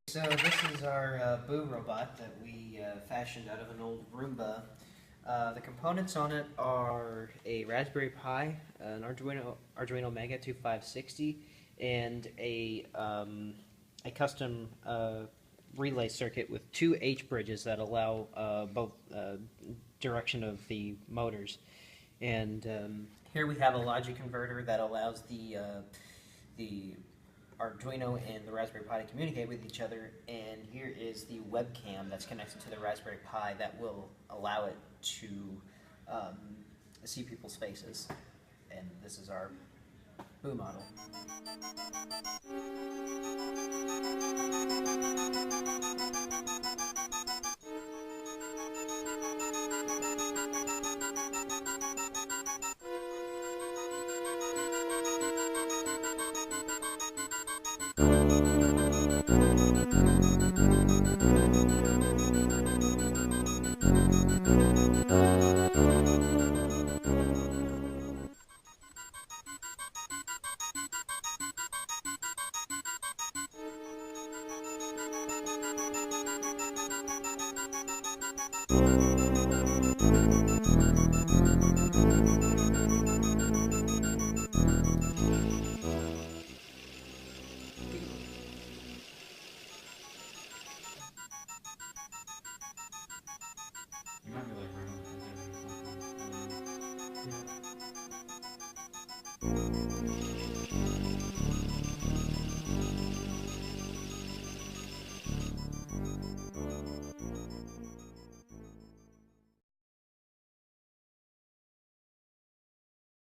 So this is our Boo robot that we fashioned out of an old Roomba. The components on it are a Raspberry Pi, an Arduino Mega 2560, and a custom relay circuit with two H bridges that allow both direction of the motors. And here we have a logic converter that allows the Arduino and the Raspberry Pi to communicate with each other, and here is the webcam that's connected to the Raspberry Pi that will allow it to see people's faces. And this is our Boo model.